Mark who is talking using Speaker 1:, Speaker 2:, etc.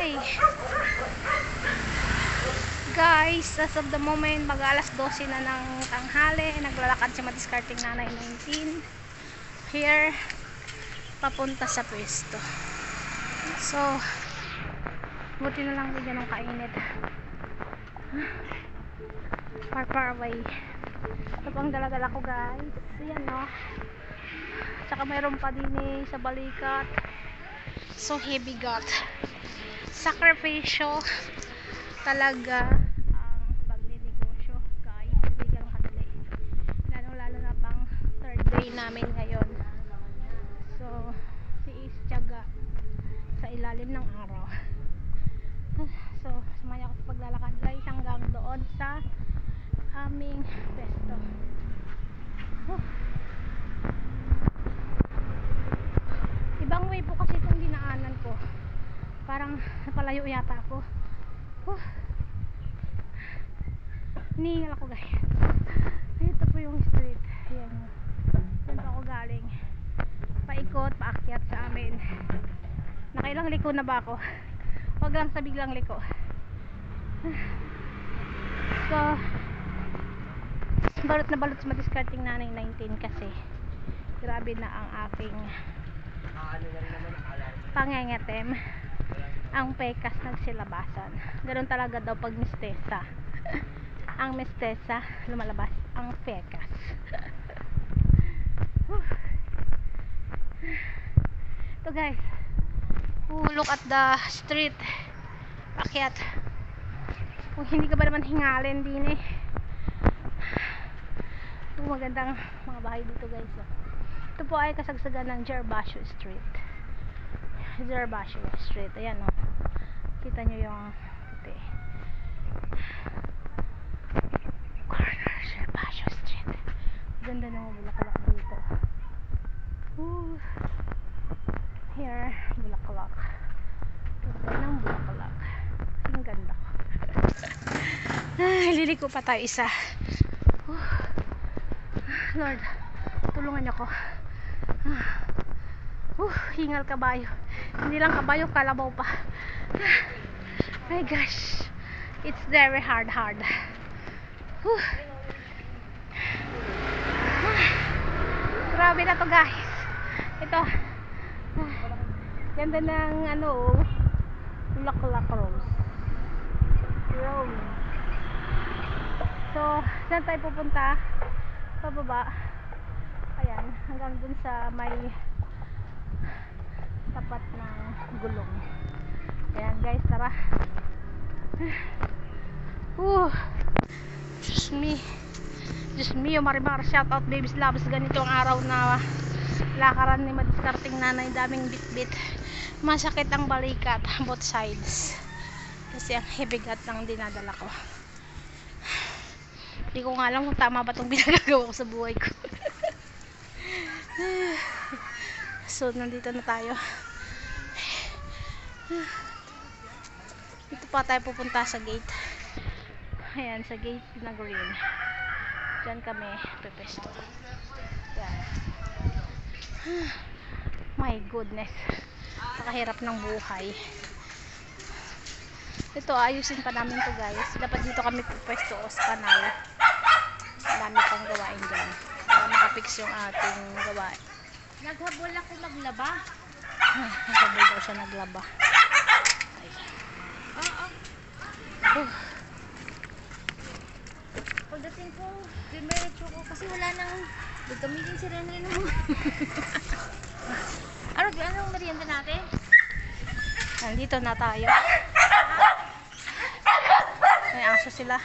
Speaker 1: Hi guys, as of the moment mag alas 12 na ng tanghali, naglalakad si madiskarting nanay 19 here papunta sa pwesto. So buti na lang hindi ganun kainit, far away. Ito pang daladala ko guys, yan no, tsaka mayroon pa din sa balikat. So heavy got sakripisyo talaga ang pagninegosyo guys, hindi ganun kadali, lalo na pang third day namin ngayon. So tiis tiyaga sa ilalim ng araw. So sumaya ako sa paglalakad guys hanggang doon sa aming pesto. Ibang way po kasi itong dinaanan ko, parang napalayo yata ako. Hinihingal ako guys. Ito po yung street. Ayan. Saan po ako galing, paikot, paakyat sa amin. Nakailang liko na ba ako? Huwag lang sa biglang liko. So balot na balot sa madiskarting nanay 19 kasi grabe na ang aking pangengetem. Ang pekas nagsilabasan. Ganoon talaga daw pag mistesa. Ang mistesa lumalabas ang pekas. Ito guys, look at the street. Pakyat. Kung hindi ka ba naman hingalin din eh. Magandang mga bahay dito guys. Ito po ay kasagsagan ng Gervasio Street. Gervasio Street, ayan o, kita nyo yung puti, corner Gervasio Street. Ganda ng bulaklak dito. Here, bulaklak. Ganda ng bulaklak, ang ganda. Liliko pa tayo isa. Lord, tulungan niyo ako. Hingal kabayo. Hindi lang kabayo, kalabaw pa. My gosh, it's very hard. Grabe na to guys. Ito, ganda ng bulaklak rose. So saan tayo pupunta? Pababa. Ayan, hanggang dun sa may tapat ng gulong. Ayan guys, tara. Diyos me, Marimar, shout out babies loves. Ganito ang araw na lakaran ni madiskarting nanay, daming bit masakit ang balikat, both sides, kasi ang heavy gat ang dinadala ko. Hindi ko nga alam kung tama ba itong binagagawa ko sa buhay ko. So nandito na tayo. Dito pa tayo pupunta sa gate. Ayan, sa gate na green. Diyan kami pepesto. Yan. My goodness, nakahirap ng buhay. Ito, ayusin pa namin to guys. Dapat dito kami pepesto o sa kanal. Dami pang gawain dyan para makapix yung ating gawain.
Speaker 2: Naghabol ako maglaba.
Speaker 1: Naghabol daw siya naglaba.
Speaker 2: Pagdating ko, dimerecho ko kasi wala nang gagamitin si Rene mo. Anong merienda natin?
Speaker 1: Nandito na tayo. May aso sila.